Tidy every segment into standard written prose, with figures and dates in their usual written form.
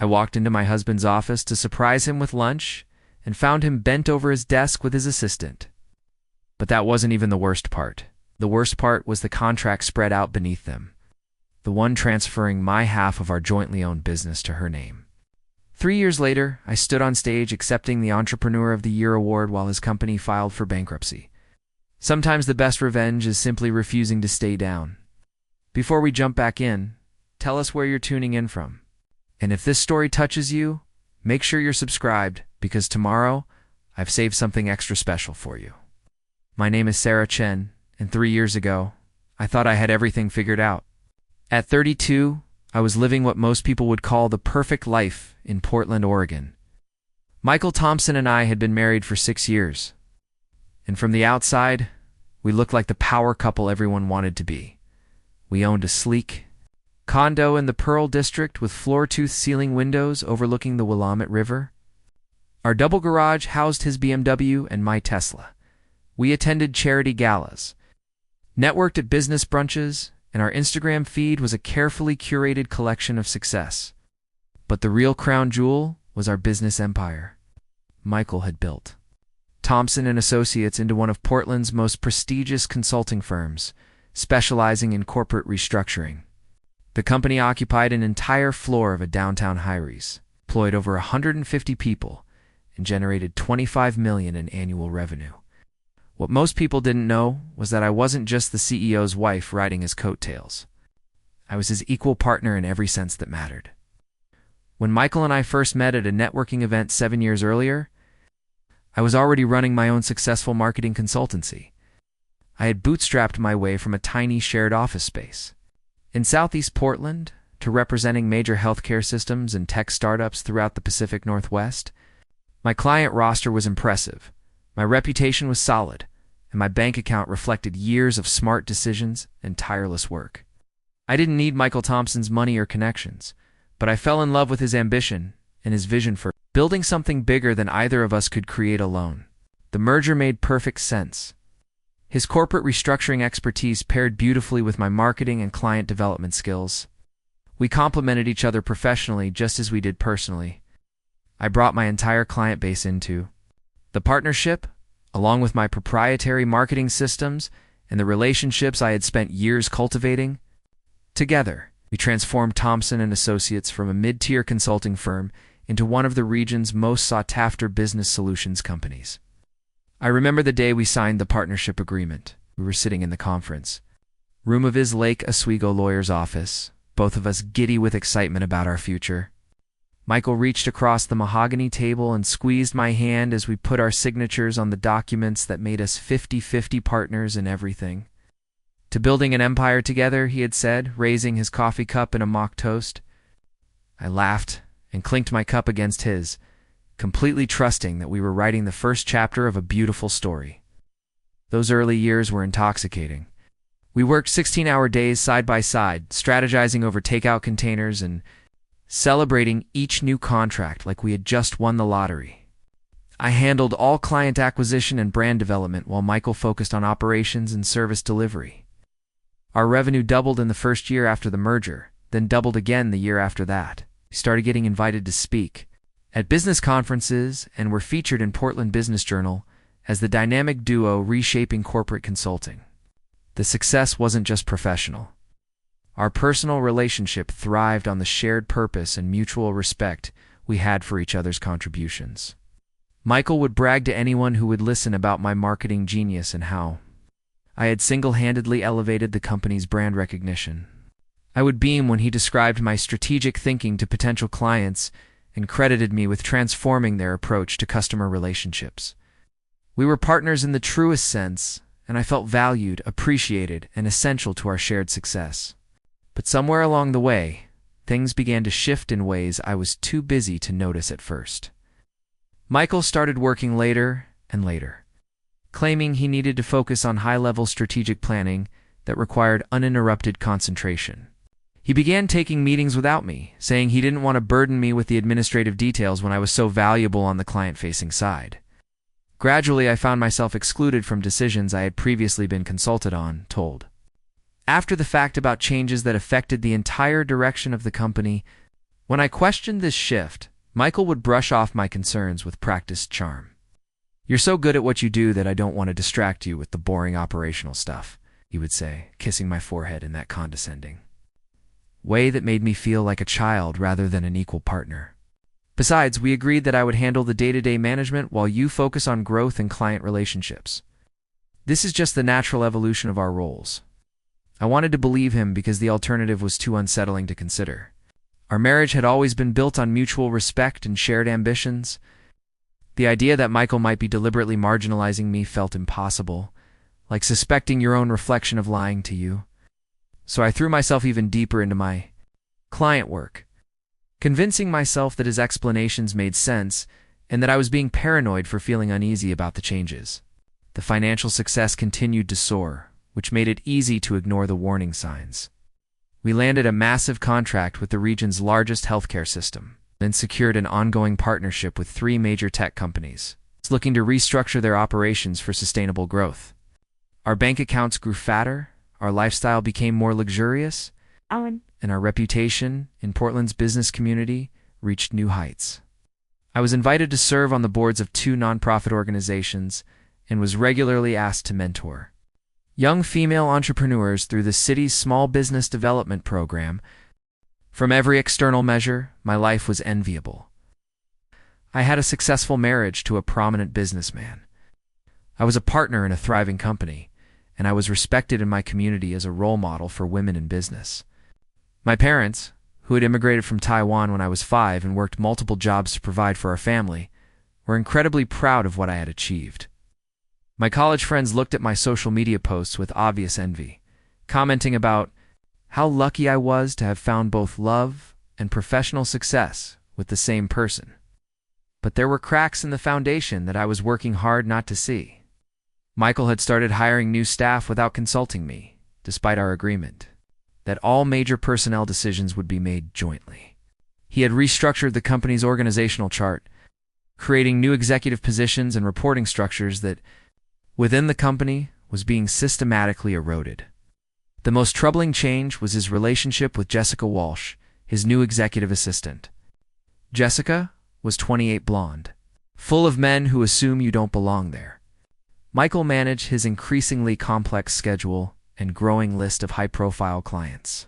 I walked into my husband's office to surprise him with lunch and found him bent over his desk with his assistant. But that wasn't even the worst part. The worst part was the contract spread out beneath them, the one transferring my half of our jointly owned business to her name. 3 years later, I stood on stage accepting the Entrepreneur of the Year award while his company filed for bankruptcy. Sometimes the best revenge is simply refusing to stay down. Before we jump back in, tell us where you're tuning in from. And if this story touches you, make sure you're subscribed, because tomorrow, I've saved something extra special for you. My name is Sarah Chen, and 3 years ago, I thought I had everything figured out. At 32, I was living what most people would call the perfect life in Portland, Oregon. Michael Thompson and I had been married for 6 years. And from the outside, we looked like the power couple everyone wanted to be. We owned a sleek condo in the Pearl District with floor-tooth ceiling windows overlooking the Willamette River. Our double garage housed his BMW and my Tesla. We attended charity galas, networked at business brunches, and our Instagram feed was a carefully curated collection of success. But the real crown jewel was our business empire. Michael had built Thompson and Associates into one of Portland's most prestigious consulting firms, specializing in corporate restructuring. The company occupied an entire floor of a downtown high-rise, employed over 150 people, and generated $25 million in annual revenue. What most people didn't know was that I wasn't just the CEO's wife riding his coattails. I was his equal partner in every sense that mattered. When Michael and I first met at a networking event 7 years earlier, I was already running my own successful marketing consultancy. I had bootstrapped my way from a tiny shared office space in Southeast Portland to representing major healthcare systems and tech startups throughout the Pacific Northwest. My client roster was impressive, my reputation was solid, and my bank account reflected years of smart decisions and tireless work. I didn't need Michael Thompson's money or connections, but I fell in love with his ambition and his vision for building something bigger than either of us could create alone. The merger made perfect sense. His corporate restructuring expertise paired beautifully with my marketing and client development skills. We complemented each other professionally just as we did personally. I brought my entire client base into the partnership, along with my proprietary marketing systems and the relationships I had spent years cultivating. Together, we transformed Thompson and Associates from a mid-tier consulting firm into one of the region's most sought-after business solutions companies. I remember the day we signed the partnership agreement. We were sitting in the conference room of his Lake Oswego lawyer's office, both of us giddy with excitement about our future. Michael reached across the mahogany table and squeezed my hand as we put our signatures on the documents that made us 50-50 partners in everything. To building an empire together, he had said, raising his coffee cup in a mock toast. I laughed and clinked my cup against his, completely trusting that we were writing the first chapter of a beautiful story. Those early years were intoxicating. We worked 16-hour days side by side, strategizing over takeout containers and celebrating each new contract like we had just won the lottery. I handled all client acquisition and brand development while Michael focused on operations and service delivery. Our revenue doubled in the first year after the merger, then doubled again the year after that. We started getting invited to speak at business conferences and were featured in Portland Business Journal as the dynamic duo reshaping corporate consulting. The success wasn't just professional. Our personal relationship thrived on the shared purpose and mutual respect we had for each other's contributions. Michael would brag to anyone who would listen about my marketing genius and how I had single-handedly elevated the company's brand recognition. I would beam when he described my strategic thinking to potential clients and credited me with transforming their approach to customer relationships. We were partners in the truest sense, and I felt valued, appreciated, and essential to our shared success. But somewhere along the way, things began to shift in ways I was too busy to notice at first. Michael started working later and later, claiming he needed to focus on high-level strategic planning that required uninterrupted concentration. He began taking meetings without me, saying he didn't want to burden me with the administrative details when I was so valuable on the client-facing side. Gradually, I found myself excluded from decisions I had previously been consulted on, told after the fact about changes that affected the entire direction of the company. When I questioned this shift, Michael would brush off my concerns with practiced charm. "You're so good at what you do that I don't want to distract you with the boring operational stuff," he would say, kissing my forehead in that condescending way that made me feel like a child rather than an equal partner. Besides, we agreed that I would handle the day-to-day management while you focus on growth and client relationships. This is just the natural evolution of our roles. I wanted to believe him because the alternative was too unsettling to consider. Our marriage had always been built on mutual respect and shared ambitions. The idea that Michael might be deliberately marginalizing me felt impossible, like suspecting your own reflection of lying to you. So I threw myself even deeper into my client work, convincing myself that his explanations made sense and that I was being paranoid for feeling uneasy about the changes. The financial success continued to soar, which made it easy to ignore the warning signs. We landed a massive contract with the region's largest healthcare system, and secured an ongoing partnership with 3 major tech companies, looking to restructure their operations for sustainable growth. Our bank accounts grew fatter, our lifestyle became more luxurious, and our reputation in Portland's business community reached new heights. I was invited to serve on the boards of 2 nonprofit organizations and was regularly asked to mentor young female entrepreneurs through the city's small business development program. From every external measure, my life was enviable. I had a successful marriage to a prominent businessman. I was a partner in a thriving company, and I was respected in my community as a role model for women in business. My parents, who had immigrated from Taiwan when I was 5 and worked multiple jobs to provide for our family, were incredibly proud of what I had achieved. My college friends looked at my social media posts with obvious envy, commenting about how lucky I was to have found both love and professional success with the same person. But there were cracks in the foundation that I was working hard not to see. Michael had started hiring new staff without consulting me, despite our agreement that all major personnel decisions would be made jointly. He had restructured the company's organizational chart, creating new executive positions and reporting structures that, within the company, was being systematically eroded. The most troubling change was his relationship with Jessica Walsh, his new executive assistant. Jessica was 28, blonde, full of men who assume you don't belong there. Michael managed his increasingly complex schedule and growing list of high-profile clients.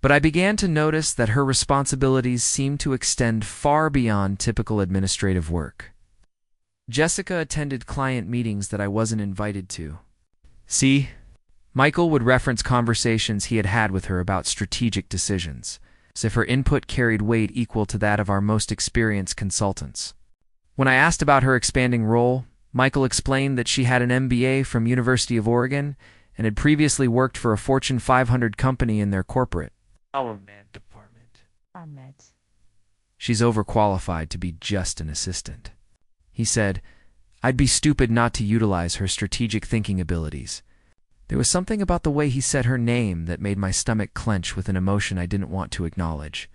But I began to notice that her responsibilities seemed to extend far beyond typical administrative work. Jessica attended client meetings that I wasn't invited to. See, Michael would reference conversations he had had with her about strategic decisions, as if her input carried weight equal to that of our most experienced consultants. When I asked about her expanding role, Michael explained that she had an MBA from University of Oregon and had previously worked for a Fortune 500 company in their corporate department. She's overqualified to be just an assistant. He said, I'd be stupid not to utilize her strategic thinking abilities. There was something about the way he said her name that made my stomach clench with an emotion I didn't want to acknowledge.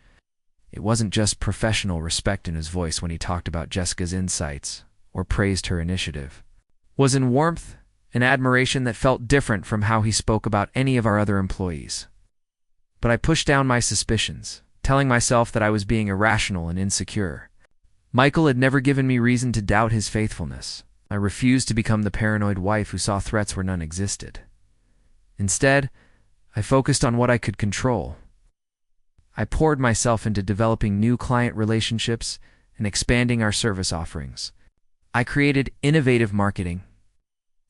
It wasn't just professional respect in his voice when he talked about Jessica's insights or praised her initiative. It was in warmth and admiration that felt different from how he spoke about any of our other employees. But I pushed down my suspicions, telling myself that I was being irrational and insecure. Michael had never given me reason to doubt his faithfulness. I refused to become the paranoid wife who saw threats where none existed. Instead, I focused on what I could control. I poured myself into developing new client relationships and expanding our service offerings. I created innovative marketing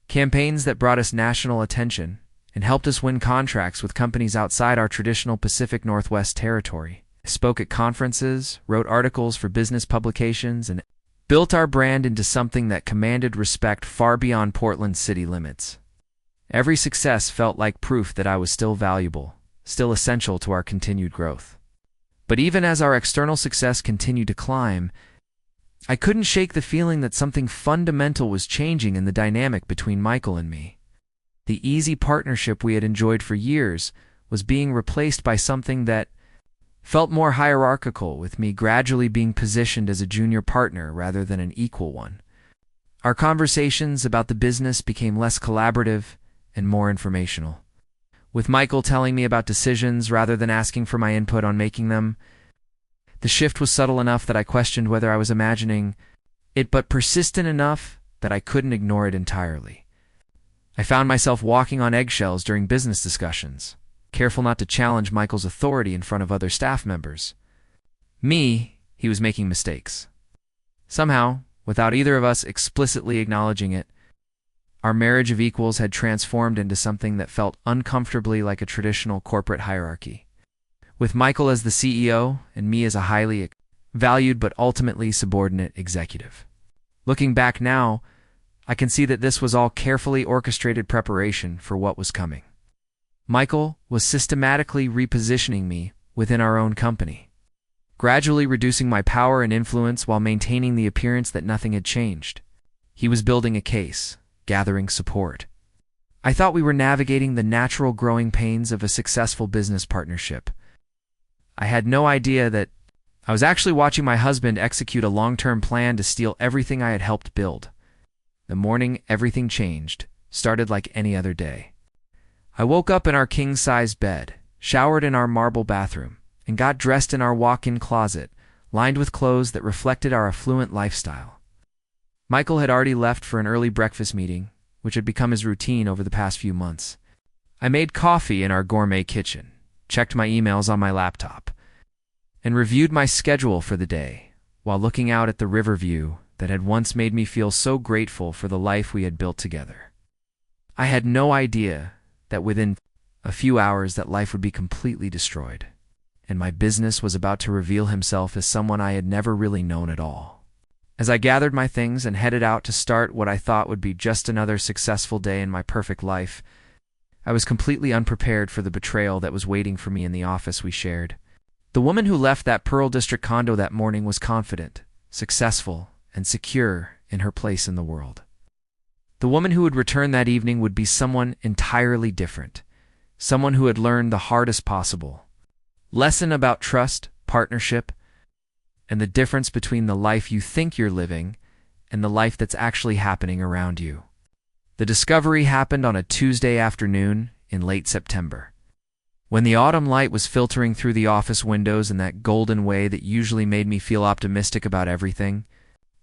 campaigns that brought us national attention and helped us win contracts with companies outside our traditional Pacific Northwest territory. I spoke at conferences, wrote articles for business publications, and built our brand into something that commanded respect far beyond Portland's city limits. Every success felt like proof that I was still valuable, still essential to our continued growth. But even as our external success continued to climb, I couldn't shake the feeling that something fundamental was changing in the dynamic between Michael and me. The easy partnership we had enjoyed for years was being replaced by something that felt more hierarchical, with me gradually being positioned as a junior partner rather than an equal one. Our conversations about the business became less collaborative and more informational, with Michael telling me about decisions rather than asking for my input on making them. The shift was subtle enough that I questioned whether I was imagining it, but persistent enough that I couldn't ignore it entirely. I found myself walking on eggshells during business discussions, careful not to challenge Michael's authority in front of other staff members. He was making mistakes. Somehow, without either of us explicitly acknowledging it, our marriage of equals had transformed into something that felt uncomfortably like a traditional corporate hierarchy, with Michael as the CEO and me as a highly valued but ultimately subordinate executive. Looking back now, I can see that this was all carefully orchestrated preparation for what was coming. Michael was systematically repositioning me within our own company, gradually reducing my power and influence while maintaining the appearance that nothing had changed. He was building a case, gathering support. I thought we were navigating the natural growing pains of a successful business partnership. I had no idea that I was actually watching my husband execute a long-term plan to steal everything I had helped build. The morning everything changed started like any other day. I woke up in our king-size bed, showered in our marble bathroom, and got dressed in our walk-in closet, lined with clothes that reflected our affluent lifestyle. Michael had already left for an early breakfast meeting, which had become his routine over the past few months. I made coffee in our gourmet kitchen, checked my emails on my laptop, and reviewed my schedule for the day while looking out at the river view that had once made me feel so grateful for the life we had built together. I had no idea that within a few hours that life would be completely destroyed, and my business was about to reveal himself as someone I had never really known at all. As I gathered my things and headed out to start what I thought would be just another successful day in my perfect life, I was completely unprepared for the betrayal that was waiting for me in the office we shared. The woman who left that Pearl District condo that morning was confident, successful, and secure in her place in the world. The woman who would return that evening would be someone entirely different, someone who had learned the hardest possible lesson about trust, partnership, and the difference between the life you think you're living and the life that's actually happening around you. The discovery happened on a Tuesday afternoon in late September, when the autumn light was filtering through the office windows in that golden way that usually made me feel optimistic about everything.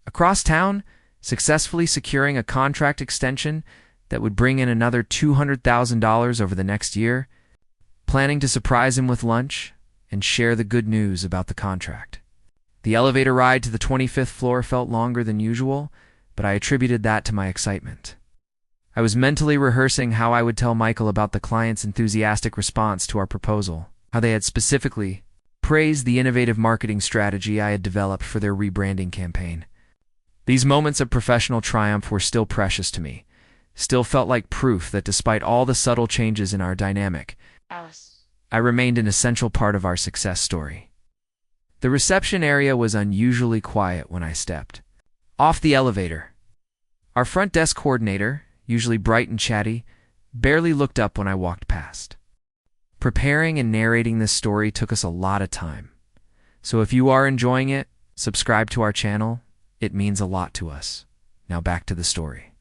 Across town, successfully securing a contract extension that would bring in another $200,000 over the next year, planning to surprise him with lunch and share the good news about the contract. The elevator ride to the 25th floor felt longer than usual, but I attributed that to my excitement. I was mentally rehearsing how I would tell Michael about the client's enthusiastic response to our proposal, how they had specifically praised the innovative marketing strategy I had developed for their rebranding campaign. These moments of professional triumph were still precious to me, still felt like proof that despite all the subtle changes in our dynamic, I remained an essential part of our success story. The reception area was unusually quiet when I stepped off the elevator. Our front desk coordinator, usually bright and chatty, barely looked up when I walked past. Preparing and narrating this story took us a lot of time, so if you are enjoying it, subscribe to our channel. It means a lot to us. Now back to the story.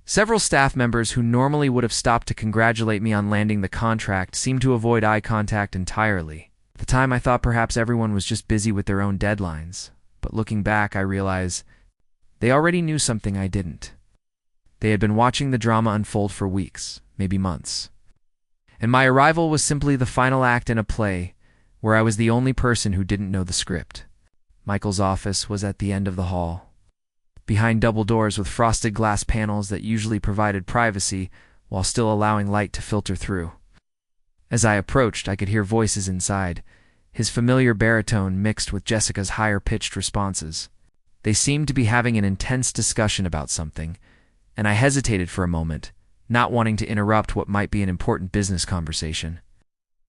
Several staff members who normally would have stopped to congratulate me on landing the contract seemed to avoid eye contact entirely. At the time, I thought perhaps everyone was just busy with their own deadlines, but looking back, I realize they already knew something I didn't. They had been watching the drama unfold for weeks, maybe months. And my arrival was simply the final act in a play where I was the only person who didn't know the script. Michael's office was at the end of the hall, behind double doors with frosted glass panels that usually provided privacy while still allowing light to filter through. As I approached, I could hear voices inside, his familiar baritone mixed with Jessica's higher-pitched responses. They seemed to be having an intense discussion about something, and I hesitated for a moment, not wanting to interrupt what might be an important business conversation.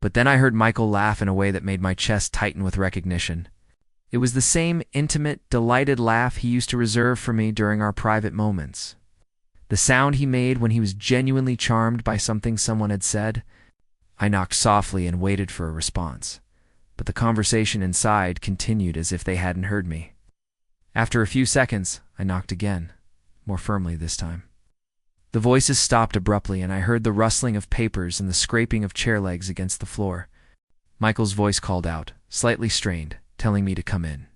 But then I heard Michael laugh in a way that made my chest tighten with recognition. It was the same intimate, delighted laugh he used to reserve for me during our private moments. The sound he made when he was genuinely charmed by something someone had said. I knocked softly and waited for a response, but the conversation inside continued as if they hadn't heard me. After a few seconds, I knocked again, more firmly this time. The voices stopped abruptly, and I heard the rustling of papers and the scraping of chair legs against the floor. Michael's voice called out, slightly strained, telling me to come in.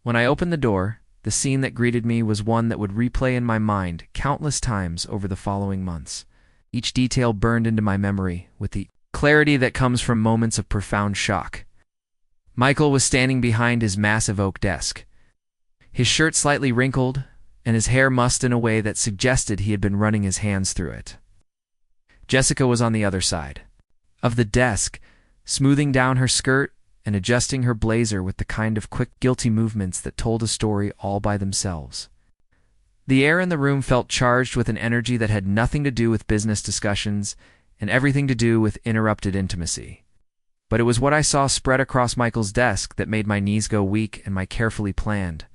When I opened the door, the scene that greeted me was one that would replay in my mind countless times over the following months. Each detail burned into my memory with the clarity that comes from moments of profound shock. Michael was standing behind his massive oak desk, his shirt slightly wrinkled, and his hair mussed in a way that suggested he had been running his hands through it. Jessica was on the other side of the desk, smoothing down her skirt and adjusting her blazer with the kind of quick, guilty movements that told a story all by themselves. The air in the room felt charged with an energy that had nothing to do with business discussions and everything to do with interrupted intimacy. But it was what I saw spread across Michael's desk that made my knees go weak and my carefully planned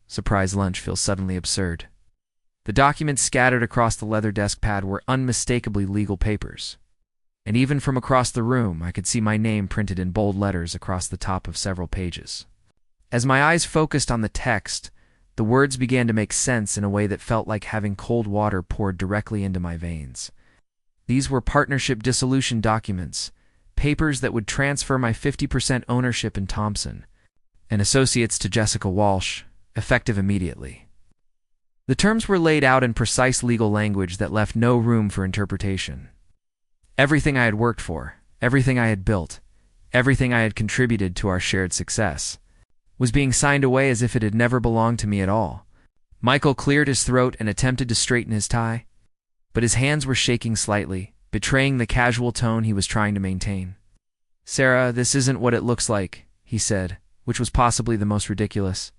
surprise lunch feel suddenly absurd. The documents scattered across the leather desk pad were unmistakably legal papers. And even from across the room, I could see my name printed in bold letters across the top of several pages. As my eyes focused on the text, the words began to make sense in a way that felt like having cold water poured directly into my veins. These were partnership dissolution documents, papers that would transfer my 50% ownership in Thompson and associates to Jessica Walsh, effective immediately. The terms were laid out in precise legal language that left no room for interpretation. Everything I had worked for, everything I had built, everything I had contributed to our shared success, was being signed away as if it had never belonged to me at all. Michael cleared his throat and attempted to straighten his tie, but his hands were shaking slightly, betraying the casual tone he was trying to maintain. "Sarah, this isn't what it looks like," he said, which was possibly the most ridiculous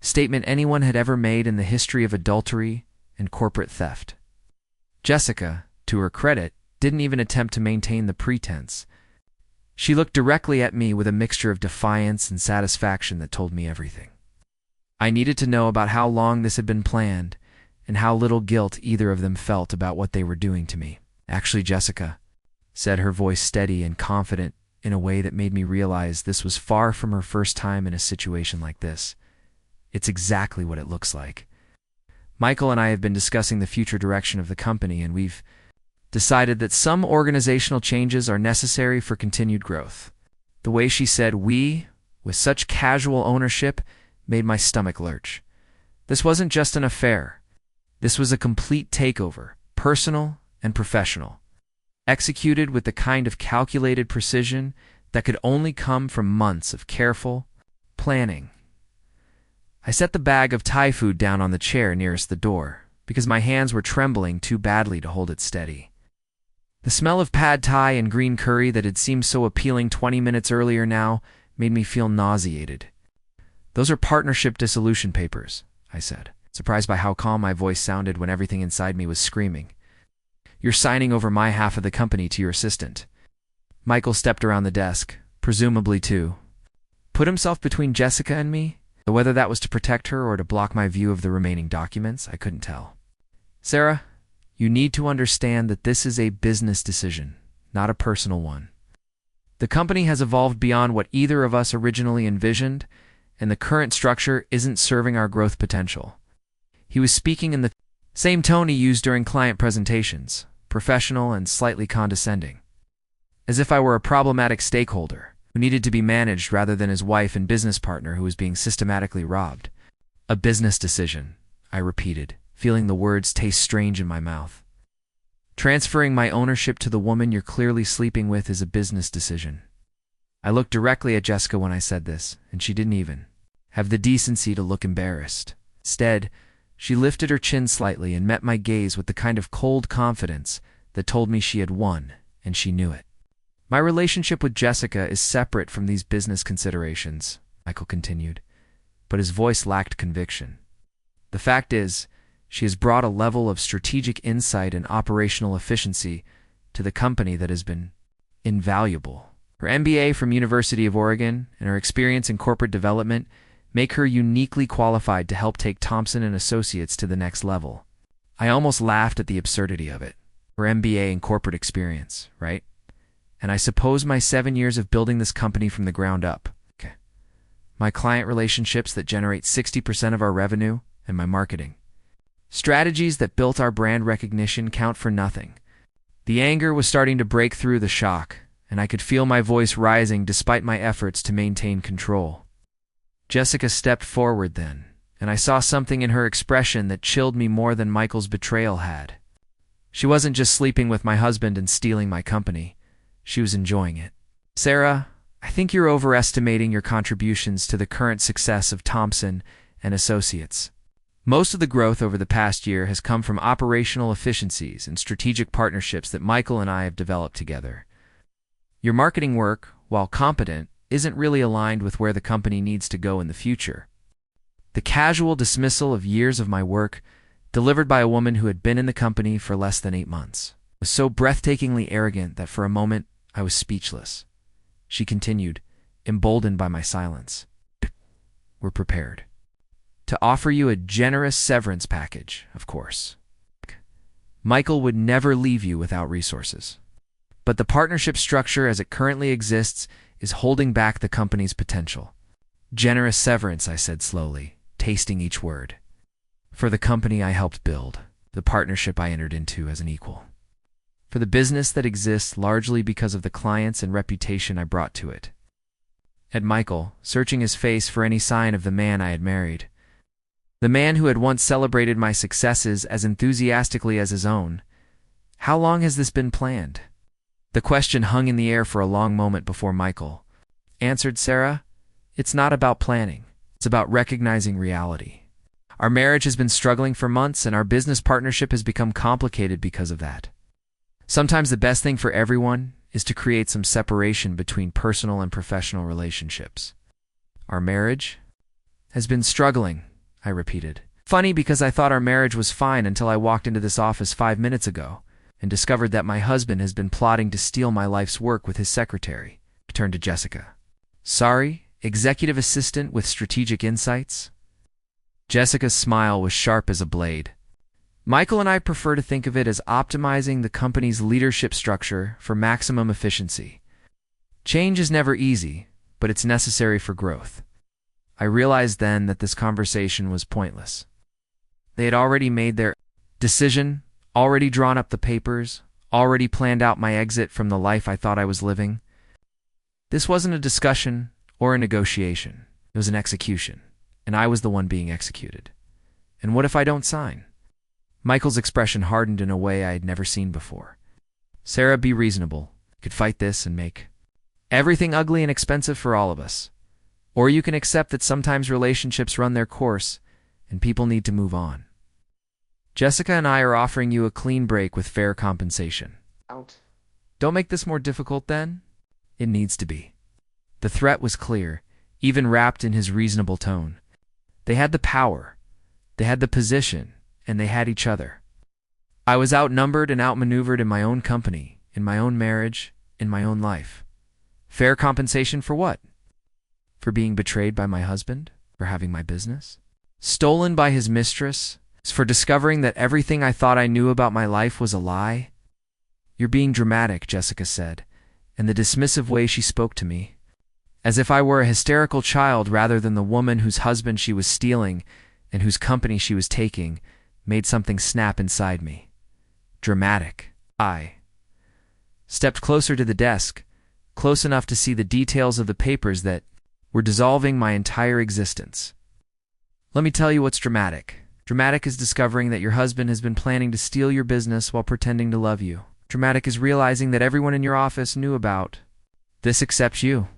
statement anyone had ever made in the history of adultery and corporate theft. Jessica, to her credit, didn't even attempt to maintain the pretense. She looked directly at me with a mixture of defiance and satisfaction that told me everything. I needed to know about how long this had been planned and how little guilt either of them felt about what they were doing to me. "Actually, Jessica," said her voice steady and confident in a way that made me realize this was far from her first time in a situation like this. "It's exactly what it looks like. Michael and I have been discussing the future direction of the company, and we've decided that some organizational changes are necessary for continued growth." The way she said "we" with such casual ownership made my stomach lurch. This wasn't just an affair. This was a complete takeover, personal and professional, executed with the kind of calculated precision that could only come from months of careful planning. I set the bag of Thai food down on the chair nearest the door, because my hands were trembling too badly to hold it steady. The smell of pad thai and green curry that had seemed so appealing 20 minutes earlier now made me feel nauseated. "Those are partnership dissolution papers," I said, surprised by how calm my voice sounded when everything inside me was screaming. "You're signing over my half of the company to your assistant." Michael stepped around the desk, presumably to put himself between Jessica and me. Though whether that was to protect her or to block my view of the remaining documents, I couldn't tell. "Sarah, you need to understand that this is a business decision, not a personal one. The company has evolved beyond what either of us originally envisioned, and the current structure isn't serving our growth potential." He was speaking in the same tone he used during client presentations, professional and slightly condescending, as if I were a problematic stakeholder who needed to be managed rather than his wife and business partner who was being systematically robbed. "A business decision," I repeated, feeling the words taste strange in my mouth. "Transferring my ownership to the woman you're clearly sleeping with is a business decision." I looked directly at Jessica when I said this, and she didn't even have the decency to look embarrassed. Instead, she lifted her chin slightly and met my gaze with the kind of cold confidence that told me she had won, and she knew it. "My relationship with Jessica is separate from these business considerations," Michael continued, but his voice lacked conviction. "The fact is, she has brought a level of strategic insight and operational efficiency to the company that has been invaluable. Her MBA from University of Oregon and her experience in corporate development make her uniquely qualified to help take Thompson and Associates to the next level." I almost laughed at the absurdity of it. Her MBA and corporate experience, right? And I suppose my 7 years of building this company from the ground up. Okay. My client relationships that generate 60% of our revenue, and my marketing strategies that built our brand recognition count for nothing. The anger was starting to break through the shock, and I could feel my voice rising despite my efforts to maintain control. Jessica stepped forward then, and I saw something in her expression that chilled me more than Michael's betrayal had. She wasn't just sleeping with my husband and stealing my company. She was enjoying it. Sarah, I think you're overestimating your contributions to the current success of Thompson and Associates. Most of the growth over the past year has come from operational efficiencies and strategic partnerships that Michael and I have developed together. Your marketing work, while competent, isn't really aligned with where the company needs to go in the future. The casual dismissal of years of my work, delivered by a woman who had been in the company for less than 8 months, was so breathtakingly arrogant that for a moment I was speechless. She continued, emboldened by my silence. We're prepared to offer you a generous severance package, of course. Michael would never leave you without resources. But the partnership structure as it currently exists is holding back the company's potential. Generous severance, I said slowly, tasting each word. For the company I helped build, the partnership I entered into as an equal. For the business that exists largely because of the clients and reputation I brought to it. At Michael, searching his face for any sign of the man I had married. The man who had once celebrated my successes as enthusiastically as his own. How long has this been planned? The question hung in the air for a long moment before Michael answered. Sarah, it's not about planning. It's about recognizing reality. Our marriage has been struggling for months, and our business partnership has become complicated because of that. Sometimes the best thing for everyone is to create some separation between personal and professional relationships. Our marriage has been struggling, I repeated. Funny, because I thought our marriage was fine until I walked into this office 5 minutes ago and discovered that my husband has been plotting to steal my life's work with his secretary. I turned to Jessica. Sorry, executive assistant with strategic insights? Jessica's smile was sharp as a blade. Michael and I prefer to think of it as optimizing the company's leadership structure for maximum efficiency. Change is never easy, but it's necessary for growth. I realized then that this conversation was pointless. They had already made their decision, already drawn up the papers, already planned out my exit from the life I thought I was living. This wasn't a discussion or a negotiation. It was an execution, and I was the one being executed. And what if I don't sign? Michael's expression hardened in a way I had never seen before. Sarah, be reasonable. You could fight this and make everything ugly and expensive for all of us. Or you can accept that sometimes relationships run their course and people need to move on. Jessica and I are offering you a clean break with fair compensation. Out. Don't make this more difficult then. It needs to be. The threat was clear, even wrapped in his reasonable tone. They had the power, they had the position, and they had each other. I was outnumbered and outmaneuvered in my own company, in my own marriage, in my own life. Fair compensation for what? For being betrayed by my husband? For having my business stolen by his mistress? For discovering that everything I thought I knew about my life was a lie? You're being dramatic, Jessica said, and the dismissive way she spoke to me, as if I were a hysterical child rather than the woman whose husband she was stealing and whose company she was taking, made something snap inside me. Dramatic. I stepped closer to the desk, close enough to see the details of the papers that were dissolving my entire existence. Let me tell you what's dramatic. Dramatic is discovering that your husband has been planning to steal your business while pretending to love you. Dramatic is realizing that everyone in your office knew about this except you.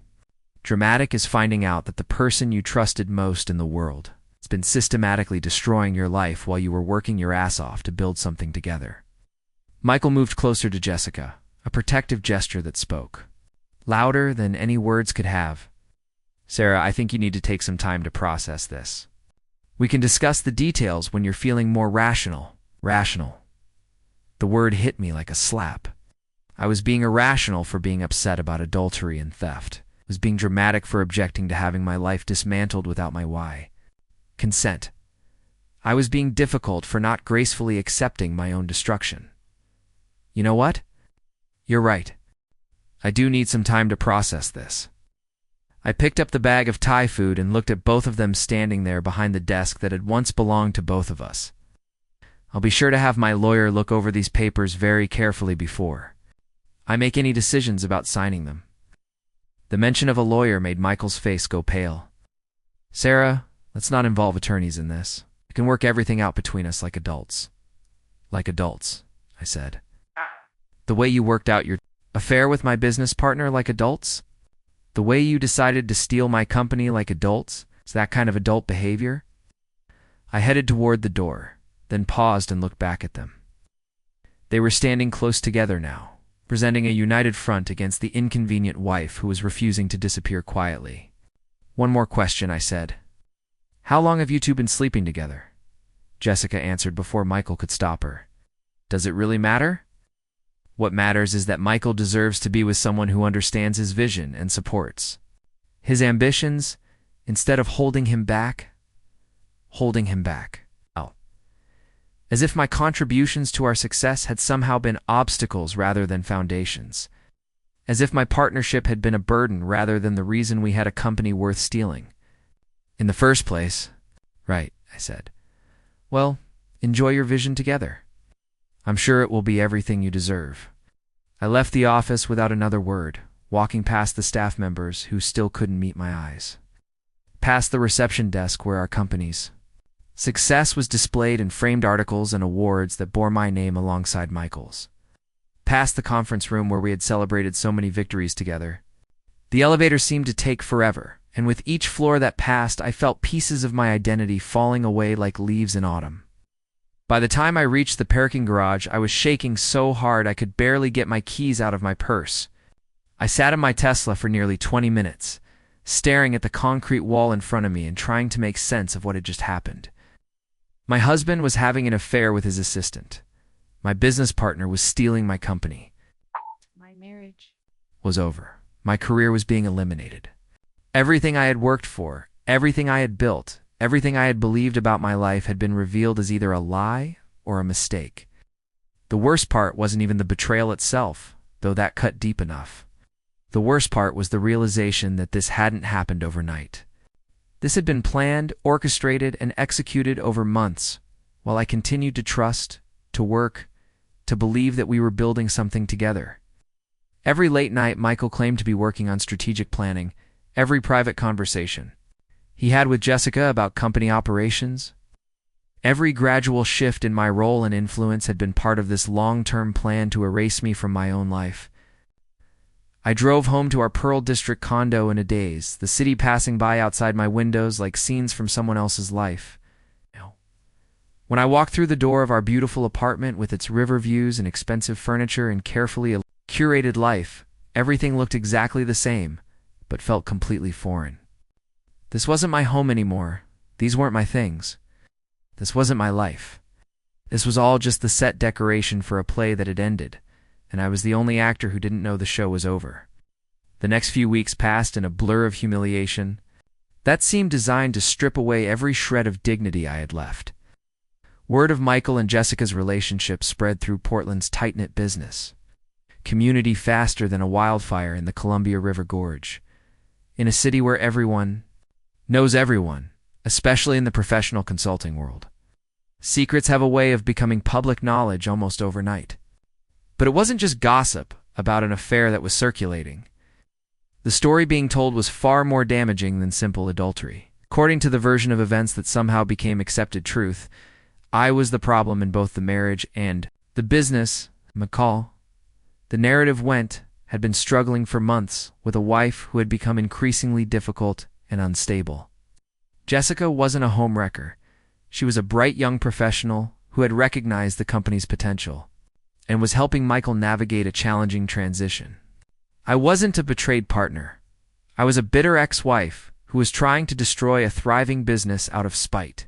Dramatic is finding out that the person you trusted most in the world has been systematically destroying your life while you were working your ass off to build something together. Michael moved closer to Jessica, a protective gesture that spoke louder than any words could have. Sarah, I think you need to take some time to process this. We can discuss the details when you're feeling more rational. Rational. The word hit me like a slap. I was being irrational for being upset about adultery and theft. I was being dramatic for objecting to having my life dismantled without my why. Consent. I was being difficult for not gracefully accepting my own destruction. You know what? You're right. I do need some time to process this. I picked up the bag of Thai food and looked at both of them standing there behind the desk that had once belonged to both of us. I'll be sure to have my lawyer look over these papers very carefully before I make any decisions about signing them. The mention of a lawyer made Michael's face go pale. Sarah, let's not involve attorneys in this. We can work everything out between us like adults. Like adults, I said. The way you worked out your affair with my business partner like adults? The way you decided to steal my company like adults? Is that kind of adult behavior? I headed toward the door, then paused and looked back at them. They were standing close together now, presenting a united front against the inconvenient wife who was refusing to disappear quietly. One more question, I said. How long have you two been sleeping together? Jessica answered before Michael could stop her. Does it really matter? What matters is that Michael deserves to be with someone who understands his vision and supports his ambitions instead of holding him back. Oh. As if my contributions to our success had somehow been obstacles rather than foundations. As if my partnership had been a burden rather than the reason we had a company worth stealing. In the first place. Right, I said. Well, enjoy your vision together. I'm sure it will be everything you deserve. I left the office without another word, walking past the staff members who still couldn't meet my eyes. Past the reception desk where our company's success was displayed in framed articles and awards that bore my name alongside Michael's. Past the conference room where we had celebrated so many victories together. The elevator seemed to take forever, and with each floor that passed, I felt pieces of my identity falling away like leaves in autumn. By the time I reached the parking garage, I was shaking so hard I could barely get my keys out of my purse. I sat in my Tesla for nearly 20 minutes, staring at the concrete wall in front of me and trying to make sense of what had just happened. My husband was having an affair with his assistant. My business partner was stealing my company. My marriage was over. My career was being eliminated. Everything I had worked for, everything I had built, everything I had believed about my life had been revealed as either a lie or a mistake. The worst part wasn't even the betrayal itself, though that cut deep enough. The worst part was the realization that this hadn't happened overnight. This had been planned, orchestrated, and executed over months, while I continued to trust, to work, to believe that we were building something together. Every late night, Michael claimed to be working on strategic planning, every private conversation he had with Jessica about company operations. Every gradual shift in my role and influence had been part of this long-term plan to erase me from my own life. I drove home to our Pearl District condo in a daze, the city passing by outside my windows like scenes from someone else's life. When I walked through the door of our beautiful apartment with its river views and expensive furniture and carefully curated life, everything looked exactly the same, but felt completely foreign. This wasn't my home anymore. These weren't my things. This wasn't my life. This was all just the set decoration for a play that had ended, and I was the only actor who didn't know the show was over. The next few weeks passed in a blur of humiliation that seemed designed to strip away every shred of dignity I had left. Word of Michael and Jessica's relationship spread through Portland's tight-knit business community faster than a wildfire in the Columbia River Gorge. In a city where everyone knows everyone, especially in the professional consulting world. Secrets have a way of becoming public knowledge almost overnight. But it wasn't just gossip about an affair that was circulating. The story being told was far more damaging than simple adultery. According to the version of events that somehow became accepted truth, I was the problem in both the marriage and the business. McCall, the narrative went, had been struggling for months with a wife who had become increasingly difficult and unstable. Jessica wasn't a homewrecker. She was a bright young professional who had recognized the company's potential and was helping Michael navigate a challenging transition. I wasn't a betrayed partner. I was a bitter ex-wife who was trying to destroy a thriving business out of spite.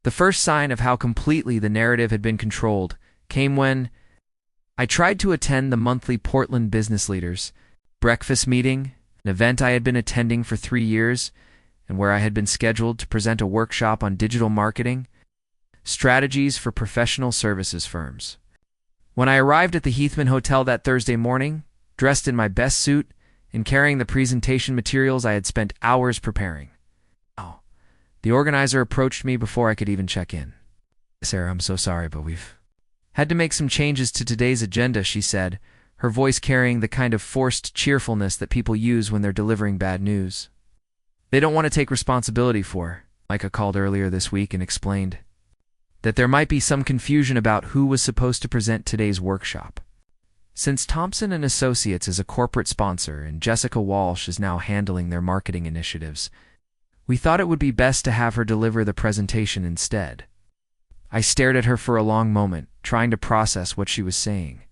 The first sign of how completely the narrative had been controlled came when I tried to attend the monthly Portland Business Leaders breakfast meeting, an event I had been attending for 3 years, and where I had been scheduled to present a workshop on digital marketing, strategies for professional services firms. When I arrived at the Heathman Hotel that Thursday morning, dressed in my best suit and carrying the presentation materials I had spent hours preparing, the organizer approached me before I could even check in. "Sarah, I'm so sorry, but we've had to make some changes to today's agenda," she said, her voice carrying the kind of forced cheerfulness that people use when they're delivering bad news. they don't want to take responsibility for. Micah called earlier this week and explained that there might be some confusion about who was supposed to present today's workshop. Since Thompson and Associates is a corporate sponsor and Jessica Walsh is now handling their marketing initiatives, we thought it would be best to have her deliver the presentation instead. I stared at her for a long moment, trying to process what she was saying.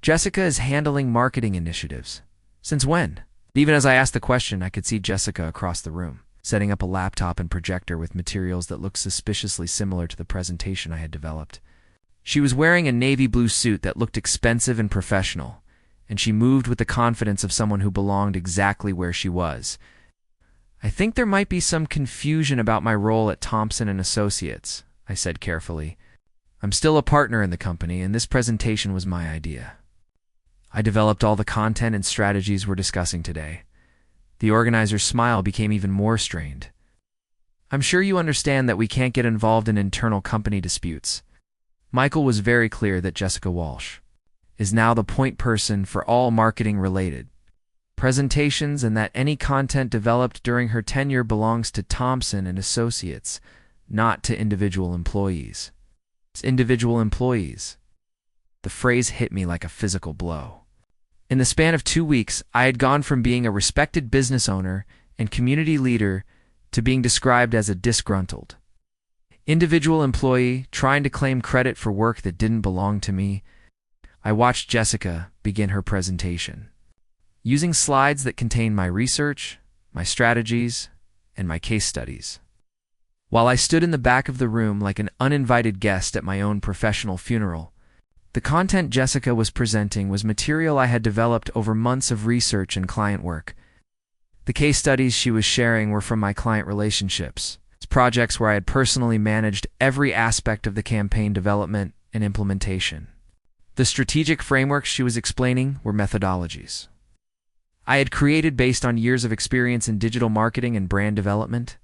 Jessica is handling marketing initiatives. Since when? Even as I asked the question, I could see Jessica across the room, setting up a laptop and projector with materials that looked suspiciously similar to the presentation I had developed. She was wearing a navy blue suit that looked expensive and professional, and she moved with the confidence of someone who belonged exactly where she was. I think there might be some confusion about my role at Thompson and Associates, I said carefully. I'm still a partner in the company, and this presentation was my idea. I developed all the content and strategies we're discussing today. The organizer's smile became even more strained. I'm sure you understand that we can't get involved in internal company disputes. Michael was very clear that Jessica Walsh is now the point person for all marketing-related presentations and that any content developed during her tenure belongs to Thompson and Associates, not to individual employees. It's individual employees. The phrase hit me like a physical blow. In the span of 2 weeks, I had gone from being a respected business owner and community leader to being described as a disgruntled individual employee trying to claim credit for work that didn't belong to me. I watched Jessica begin her presentation, using slides that contained my research, my strategies, and my case studies. While I stood in the back of the room like an uninvited guest at my own professional funeral, the content Jessica was presenting was material I had developed over months of research and client work. The case studies she was sharing were from my client relationships, projects where I had personally managed every aspect of the campaign development and implementation. The strategic frameworks she was explaining were methodologies I had created based on years of experience in digital marketing and brand development,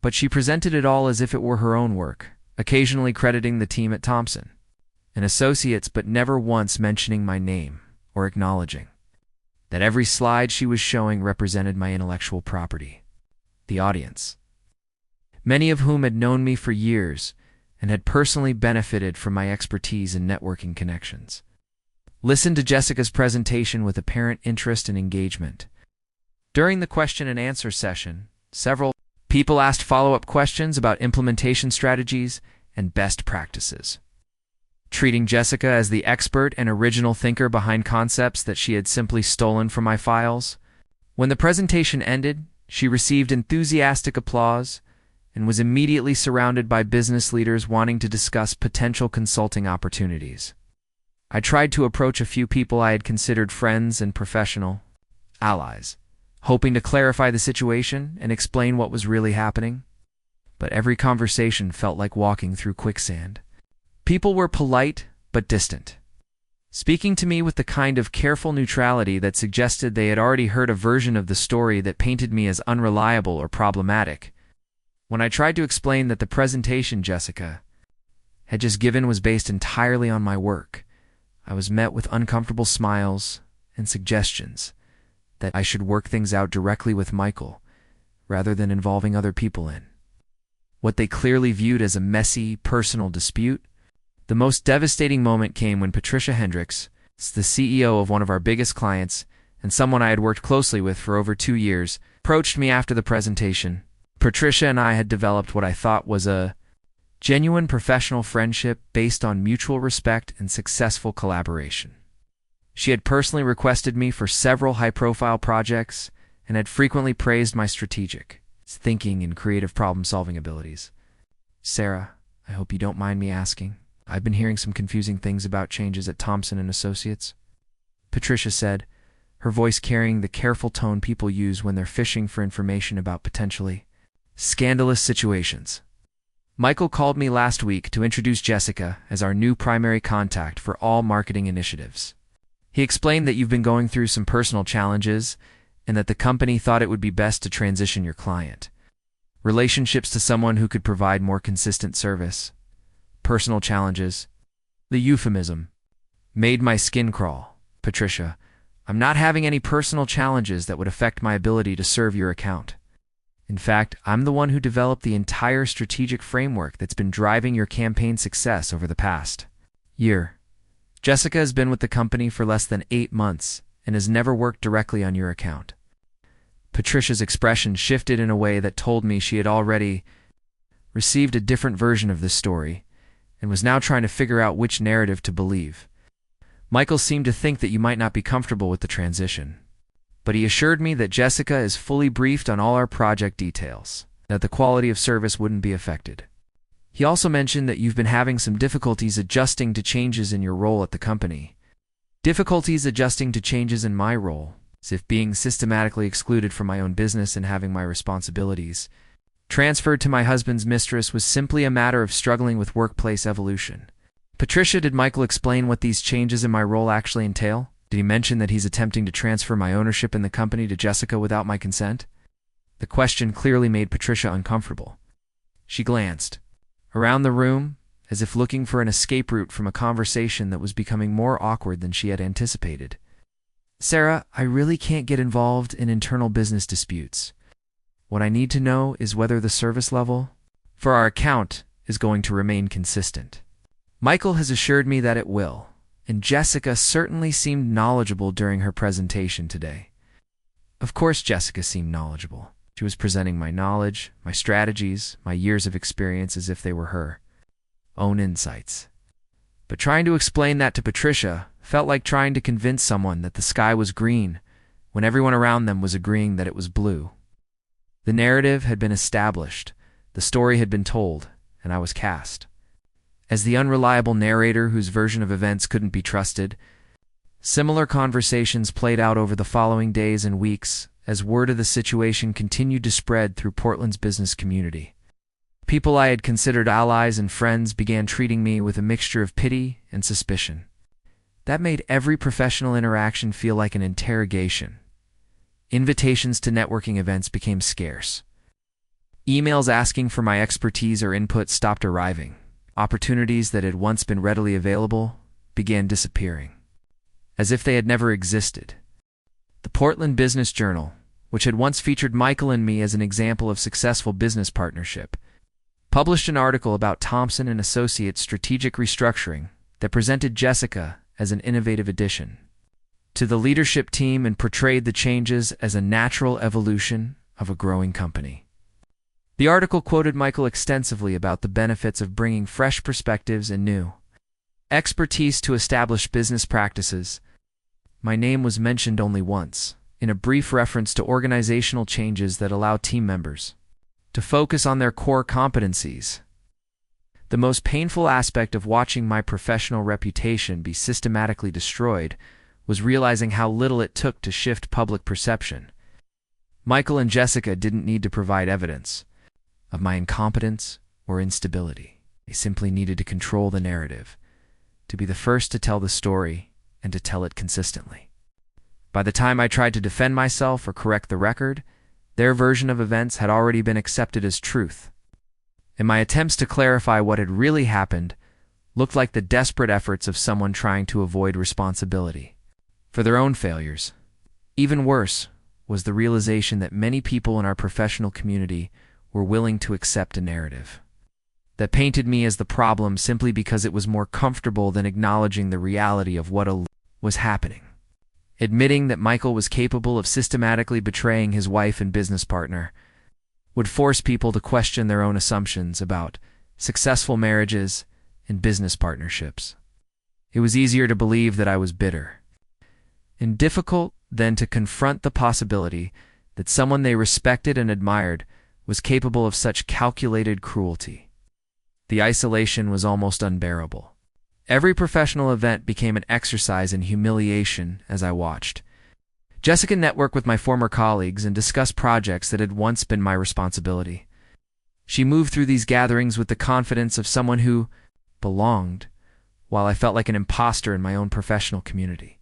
but she presented it all as if it were her own work, occasionally crediting the team at Thompson and Associates, but never once mentioning my name or acknowledging that every slide she was showing represented my intellectual property, the audience, many of whom had known me for years and had personally benefited from my expertise and networking connections. Listen to Jessica's presentation with apparent interest and engagement. During the question and answer session, several people asked follow-up questions about implementation strategies and best practices, treating Jessica as the expert and original thinker behind concepts that she had simply stolen from my files. When the presentation ended, she received enthusiastic applause and was immediately surrounded by business leaders wanting to discuss potential consulting opportunities. I tried to approach a few people I had considered friends and professional allies, hoping to clarify the situation and explain what was really happening. But every conversation felt like walking through quicksand. People were polite but distant, speaking to me with the kind of careful neutrality that suggested they had already heard a version of the story that painted me as unreliable or problematic. When I tried to explain that the presentation Jessica had just given was based entirely on my work, I was met with uncomfortable smiles and suggestions that I should work things out directly with Michael rather than involving other people in what they clearly viewed as a messy, personal dispute. The most devastating moment came when Patricia Hendricks, the CEO of one of our biggest clients and someone I had worked closely with for over 2 years, approached me after the presentation. Patricia and I had developed what I thought was a genuine professional friendship based on mutual respect and successful collaboration. She had personally requested me for several high-profile projects and had frequently praised my strategic thinking and creative problem-solving abilities. Sarah, I hope you don't mind me asking, I've been hearing some confusing things about changes at Thompson and Associates, Patricia said, her voice carrying the careful tone people use when they're fishing for information about potentially scandalous situations. Michael called me last week to introduce Jessica as our new primary contact for all marketing initiatives. He explained that you've been going through some personal challenges and that the company thought it would be best to transition your client relationships to someone who could provide more consistent service. Personal challenges. The euphemism made my skin crawl. Patricia, I'm not having any personal challenges that would affect my ability to serve your account. In fact, I'm the one who developed the entire strategic framework that's been driving your campaign success over the past year. Jessica has been with the company for less than 8 months and has never worked directly on your account." Patricia's expression shifted in a way that told me she had already received a different version of this story and was now trying to figure out which narrative to believe. "Michael seemed to think that you might not be comfortable with the transition, but he assured me that Jessica is fully briefed on all our project details, that the quality of service wouldn't be affected. He also mentioned that you've been having some difficulties adjusting to changes in your role at the company." Difficulties adjusting to changes in my role, as if being systematically excluded from my own business and having my responsibilities transferred to my husband's mistress, was simply a matter of struggling with workplace evolution. "Patricia, did Michael explain what these changes in my role actually entail? Did he mention that he's attempting to transfer my ownership in the company to Jessica without my consent?" The question clearly made Patricia uncomfortable. She glanced around the room, as if looking for an escape route from a conversation that was becoming more awkward than she had anticipated. "Sarah, I really can't get involved in internal business disputes. What I need to know is whether the service level for our account is going to remain consistent. Michael has assured me that it will, and Jessica certainly seemed knowledgeable during her presentation today." Of course Jessica seemed knowledgeable. She was presenting my knowledge, my strategies, my years of experience as if they were her own insights. But trying to explain that to Patricia felt like trying to convince someone that the sky was green when everyone around them was agreeing that it was blue. The narrative had been established, the story had been told, and I was cast as the unreliable narrator whose version of events couldn't be trusted. Similar conversations played out over the following days and weeks as word of the situation continued to spread through Portland's business community. People I had considered allies and friends began treating me with a mixture of pity and suspicion. That made every professional interaction feel like an interrogation. Invitations to networking events became scarce. Emails asking for my expertise or input stopped arriving. Opportunities that had once been readily available began disappearing, as if they had never existed. The Portland Business Journal, which had once featured Michael and me as an example of successful business partnership, published an article about Thompson and Associates' strategic restructuring that presented Jessica as an innovative addition to the leadership team and portrayed the changes as a natural evolution of a growing company. The article quoted Michael extensively about the benefits of bringing fresh perspectives and new expertise to established business practices. My name was mentioned only once, in a brief reference to organizational changes that allow team members to focus on their core competencies. The most painful aspect of watching my professional reputation be systematically destroyed was realizing how little it took to shift public perception. Michael and Jessica didn't need to provide evidence of my incompetence or instability. They simply needed to control the narrative, to be the first to tell the story and to tell it consistently. By the time I tried to defend myself or correct the record, their version of events had already been accepted as truth, and my attempts to clarify what had really happened looked like the desperate efforts of someone trying to avoid responsibility for their own failures. Even worse was the realization that many people in our professional community were willing to accept a narrative that painted me as the problem simply because it was more comfortable than acknowledging the reality of what was happening. Admitting that Michael was capable of systematically betraying his wife and business partner would force people to question their own assumptions about successful marriages and business partnerships. It was easier to believe that I was bitter and difficult than to confront the possibility that someone they respected and admired was capable of such calculated cruelty. The isolation was almost unbearable. Every professional event became an exercise in humiliation as I watched. Jessica networked with my former colleagues and discussed projects that had once been my responsibility. She moved through these gatherings with the confidence of someone who belonged, while I felt like an imposter in my own professional community.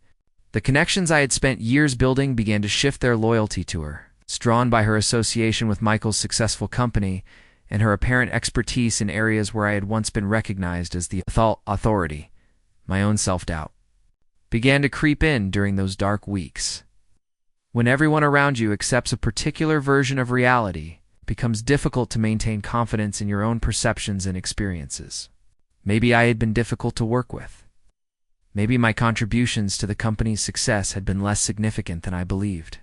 The connections I had spent years building began to shift their loyalty to her, drawn by her association with Michael's successful company and her apparent expertise in areas where I had once been recognized as the authority. My own self-doubt began to creep in during those dark weeks. When everyone around you accepts a particular version of reality, becomes difficult to maintain confidence in your own perceptions and experiences. Maybe I had been difficult to work with. Maybe my contributions to the company's success had been less significant than I believed.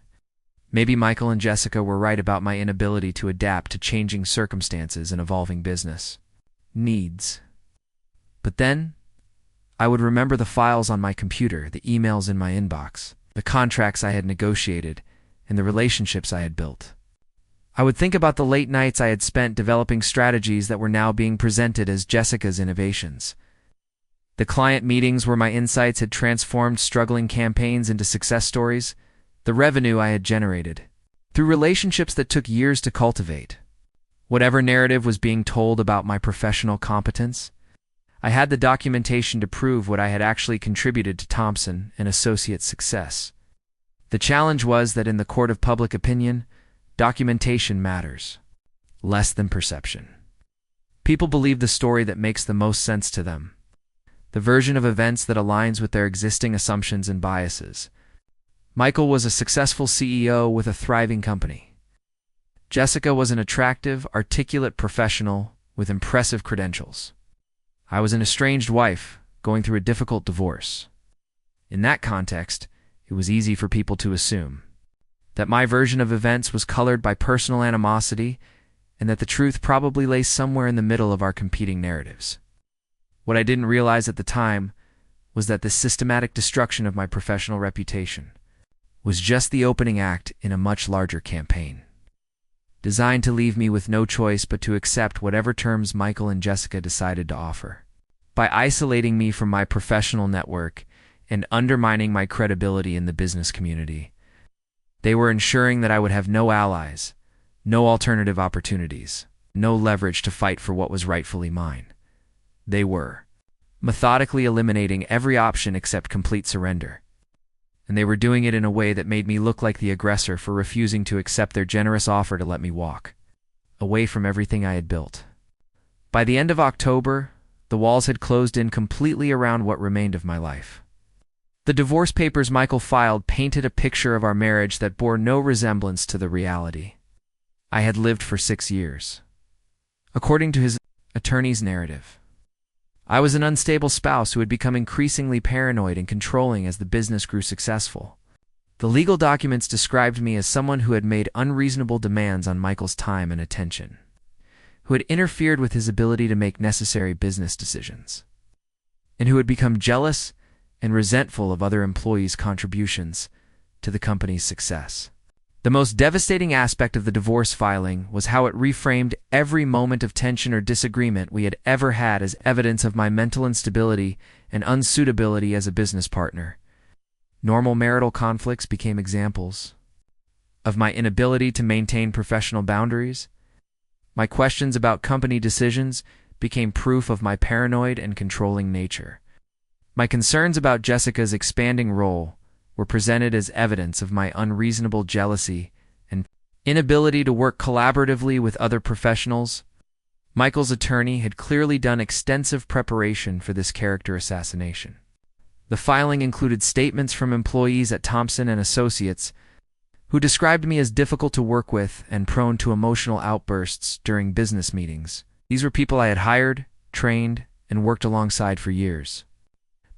Maybe Michael and Jessica were right about my inability to adapt to changing circumstances and evolving business needs. But then, I would remember the files on my computer, the emails in my inbox, the contracts I had negotiated, and the relationships I had built. I would think about the late nights I had spent developing strategies that were now being presented as Jessica's innovations. The client meetings where my insights had transformed struggling campaigns into success stories, the revenue I had generated, through relationships that took years to cultivate. Whatever narrative was being told about my professional competence, I had the documentation to prove what I had actually contributed to Thompson and Associates' success. The challenge was that in the court of public opinion, documentation matters, less than perception. People believe the story that makes the most sense to them, the version of events that aligns with their existing assumptions and biases. Michael was a successful CEO with a thriving company. Jessica was an attractive, articulate professional with impressive credentials. I was an estranged wife going through a difficult divorce. In that context, it was easy for people to assume that my version of events was colored by personal animosity and that the truth probably lay somewhere in the middle of our competing narratives. What I didn't realize at the time was that the systematic destruction of my professional reputation was just the opening act in a much larger campaign, designed to leave me with no choice but to accept whatever terms Michael and Jessica decided to offer. By isolating me from my professional network and undermining my credibility in the business community, they were ensuring that I would have no allies, no alternative opportunities, no leverage to fight for what was rightfully mine. They were methodically eliminating every option except complete surrender. And they were doing it in a way that made me look like the aggressor for refusing to accept their generous offer to let me walk away from everything I had built. By the end of October, the walls had closed in completely around what remained of my life. The divorce papers Michael filed painted a picture of our marriage that bore no resemblance to the reality I had lived for 6 years. According to his attorney's narrative, I was an unstable spouse who had become increasingly paranoid and controlling as the business grew successful. The legal documents described me as someone who had made unreasonable demands on Michael's time and attention, who had interfered with his ability to make necessary business decisions, and who had become jealous and resentful of other employees' contributions to the company's success. The most devastating aspect of the divorce filing was how it reframed every moment of tension or disagreement we had ever had as evidence of my mental instability and unsuitability as a business partner. Normal marital conflicts became examples of my inability to maintain professional boundaries. My questions about company decisions became proof of my paranoid and controlling nature. My concerns about Jessica's expanding role were presented as evidence of my unreasonable jealousy and inability to work collaboratively with other professionals. Michael's attorney had clearly done extensive preparation for this character assassination. The filing included statements from employees at Thompson and Associates who described me as difficult to work with and prone to emotional outbursts during business meetings. These were people I had hired, trained, and worked alongside for years.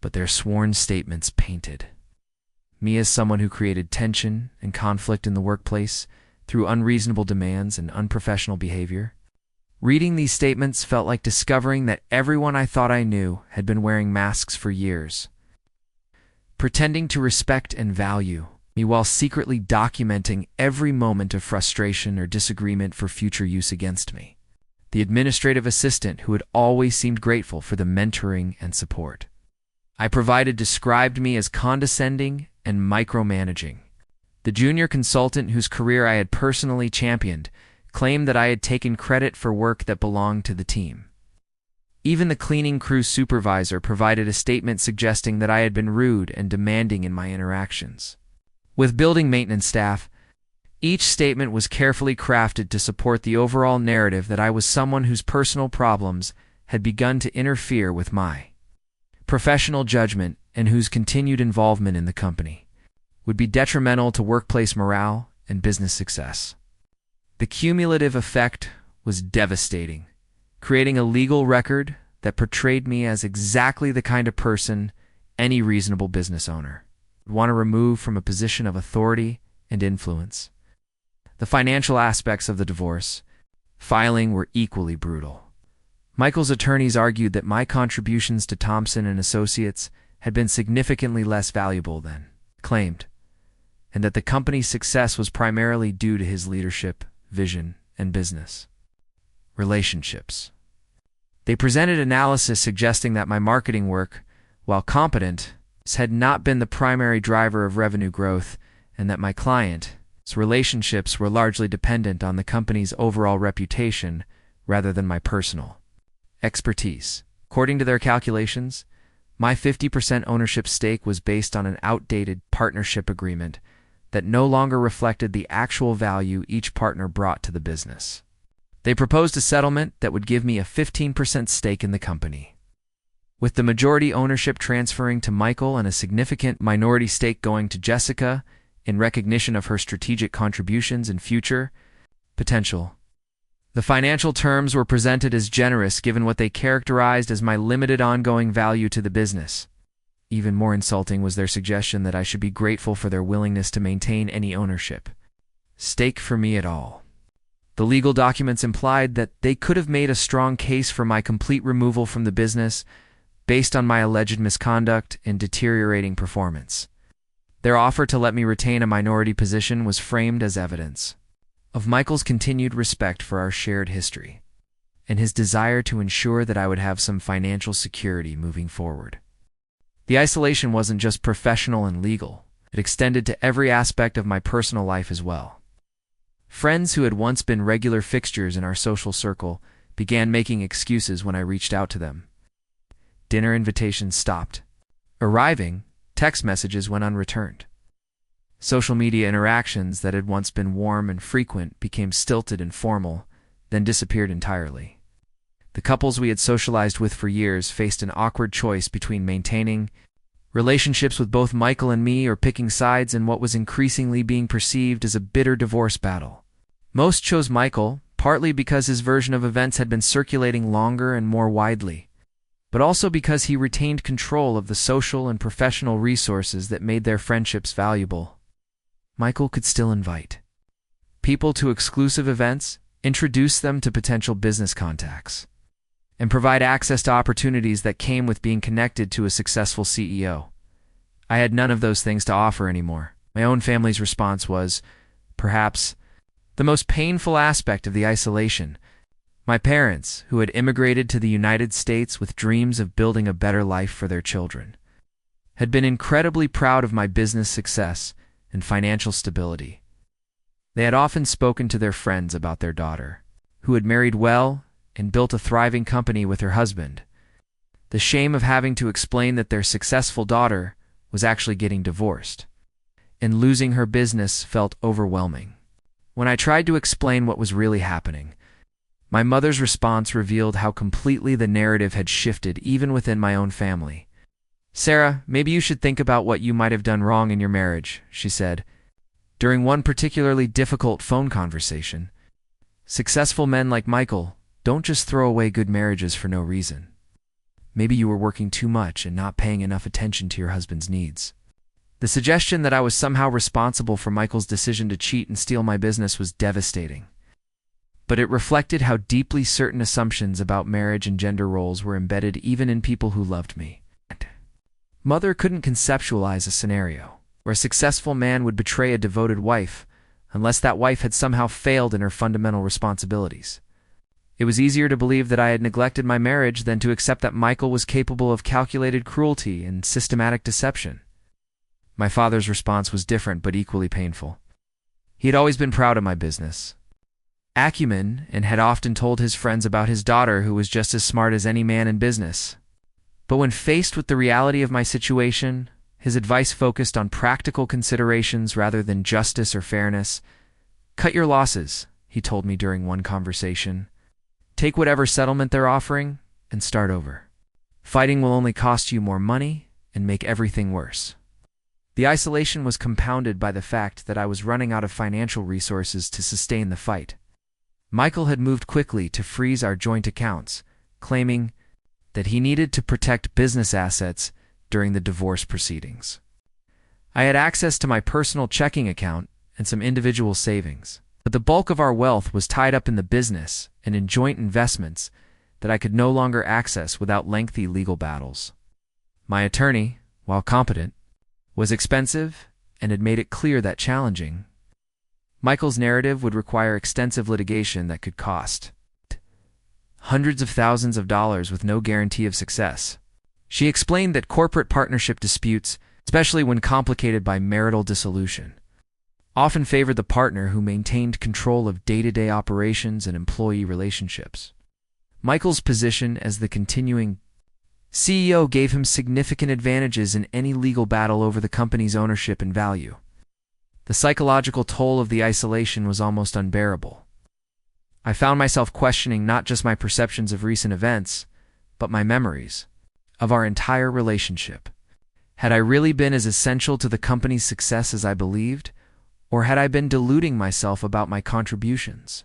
But their sworn statements painted me as someone who created tension and conflict in the workplace through unreasonable demands and unprofessional behavior. Reading these statements felt like discovering that everyone I thought I knew had been wearing masks for years, pretending to respect and value me while secretly documenting every moment of frustration or disagreement for future use against me. The administrative assistant who had always seemed grateful for the mentoring and support I provided described me as condescending and micromanaging. The junior consultant whose career I had personally championed claimed that I had taken credit for work that belonged to the team. Even the cleaning crew supervisor provided a statement suggesting that I had been rude and demanding in my interactions with building maintenance staff. Each statement was carefully crafted to support the overall narrative that I was someone whose personal problems had begun to interfere with my professional judgment and whose continued involvement in the company would be detrimental to workplace morale and business success. The cumulative effect was devastating, creating a legal record that portrayed me as exactly the kind of person any reasonable business owner would want to remove from a position of authority and influence. The financial aspects of the divorce filing were equally brutal. Michael's attorneys argued that my contributions to Thompson and Associates had been significantly less valuable than claimed, and that the company's success was primarily due to his leadership, vision, and business relationships. They presented analysis suggesting that my marketing work, while competent, had not been the primary driver of revenue growth, and that my client's relationships were largely dependent on the company's overall reputation rather than my personal expertise. According to their calculations, my 50% ownership stake was based on an outdated partnership agreement that no longer reflected the actual value each partner brought to the business. They proposed a settlement that would give me a 15% stake in the company, with the majority ownership transferring to Michael and a significant minority stake going to Jessica in recognition of her strategic contributions and future potential. The financial terms were presented as generous given what they characterized as my limited ongoing value to the business. Even more insulting was their suggestion that I should be grateful for their willingness to maintain any ownership stake for me at all. The legal documents implied that they could have made a strong case for my complete removal from the business based on my alleged misconduct and deteriorating performance. Their offer to let me retain a minority position was framed as evidence of Michael's continued respect for our shared history and his desire to ensure that I would have some financial security moving forward. The isolation wasn't just professional and legal. It extended to every aspect of my personal life as well. Friends who had once been regular fixtures in our social circle began making excuses when I reached out to them. Dinner invitations stopped arriving, text messages went unreturned. Social media interactions that had once been warm and frequent became stilted and formal, then disappeared entirely. The couples we had socialized with for years faced an awkward choice between maintaining relationships with both Michael and me or picking sides in what was increasingly being perceived as a bitter divorce battle. Most chose Michael, partly because his version of events had been circulating longer and more widely, but also because he retained control of the social and professional resources that made their friendships valuable. Michael could still invite people to exclusive events, introduce them to potential business contacts, and provide access to opportunities that came with being connected to a successful CEO. I had none of those things to offer anymore. My own family's response was, perhaps, the most painful aspect of the isolation. My parents, who had immigrated to the United States with dreams of building a better life for their children, had been incredibly proud of my business success and financial stability. They had often spoken to their friends about their daughter, who had married well and built a thriving company with her husband. The shame of having to explain that their successful daughter was actually getting divorced, and losing her business felt overwhelming. When I tried to explain what was really happening, my mother's response revealed how completely the narrative had shifted even within my own family. "Sarah, maybe you should think about what you might have done wrong in your marriage," she said, during one particularly difficult phone conversation. "Successful men like Michael don't just throw away good marriages for no reason. Maybe you were working too much and not paying enough attention to your husband's needs." The suggestion that I was somehow responsible for Michael's decision to cheat and steal my business was devastating, but it reflected how deeply certain assumptions about marriage and gender roles were embedded even in people who loved me. Mother couldn't conceptualize a scenario where a successful man would betray a devoted wife unless that wife had somehow failed in her fundamental responsibilities. It was easier to believe that I had neglected my marriage than to accept that Michael was capable of calculated cruelty and systematic deception. My father's response was different but equally painful. He had always been proud of my business acumen and had often told his friends about his daughter, who was just as smart as any man in business. But when faced with the reality of my situation, his advice focused on practical considerations rather than justice or fairness. "Cut your losses," he told me during one conversation. "Take whatever settlement they're offering and start over. Fighting will only cost you more money and make everything worse." The isolation was compounded by the fact that I was running out of financial resources to sustain the fight. Michael had moved quickly to freeze our joint accounts, claiming that he needed to protect business assets during the divorce proceedings. I had access to my personal checking account and some individual savings, but the bulk of our wealth was tied up in the business and in joint investments that I could no longer access without lengthy legal battles. My attorney, while competent, was expensive and had made it clear that challenging Michael's narrative would require extensive litigation that could cost hundreds of thousands of dollars with no guarantee of success. She explained that corporate partnership disputes, especially when complicated by marital dissolution, often favored the partner who maintained control of day-to-day operations and employee relationships. Michael's position as the continuing CEO gave him significant advantages in any legal battle over the company's ownership and value. The psychological toll of the isolation was almost unbearable. I found myself questioning not just my perceptions of recent events, but my memories of our entire relationship. Had I really been as essential to the company's success as I believed, or had I been deluding myself about my contributions?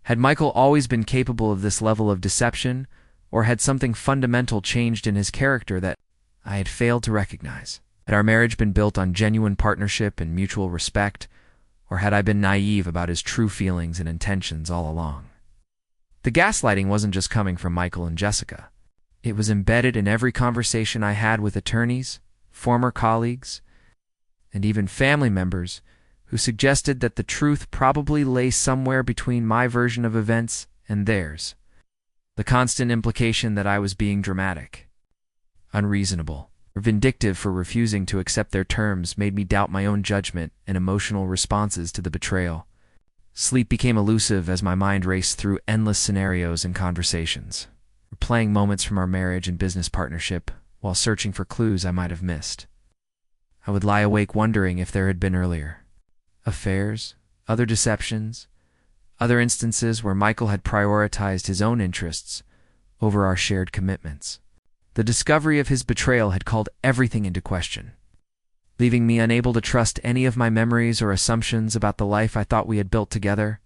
Had Michael always been capable of this level of deception, or had something fundamental changed in his character that I had failed to recognize? Had our marriage been built on genuine partnership and mutual respect, or had I been naive about his true feelings and intentions all along? The gaslighting wasn't just coming from Michael and Jessica. It was embedded in every conversation I had with attorneys, former colleagues, and even family members who suggested that the truth probably lay somewhere between my version of events and theirs. The constant implication that I was being dramatic, unreasonable, or vindictive for refusing to accept their terms made me doubt my own judgment and emotional responses to the betrayal. Sleep became elusive as my mind raced through endless scenarios and conversations, replaying moments from our marriage and business partnership while searching for clues I might have missed. I would lie awake wondering if there had been earlier affairs, other deceptions, other instances where Michael had prioritized his own interests over our shared commitments. The discovery of his betrayal had called everything into question, leaving me unable to trust any of my memories or assumptions about the life I thought we had built together.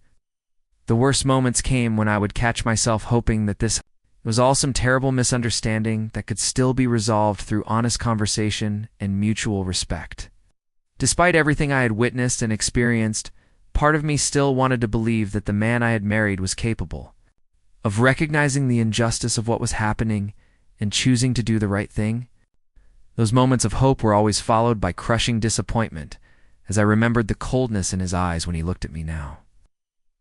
The worst moments came when I would catch myself hoping that this was all some terrible misunderstanding that could still be resolved through honest conversation and mutual respect. Despite everything I had witnessed and experienced, part of me still wanted to believe that the man I had married was capable of recognizing the injustice of what was happening and choosing to do the right thing. Those moments of hope were always followed by crushing disappointment as I remembered the coldness in his eyes when he looked at me now,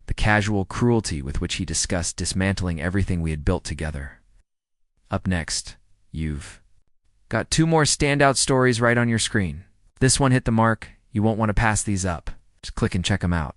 the casual cruelty with which he discussed dismantling everything we had built together. Up next, you've got 2 more standout stories right on your screen. If this one hit the mark, you won't want to pass these up. Just click and check them out.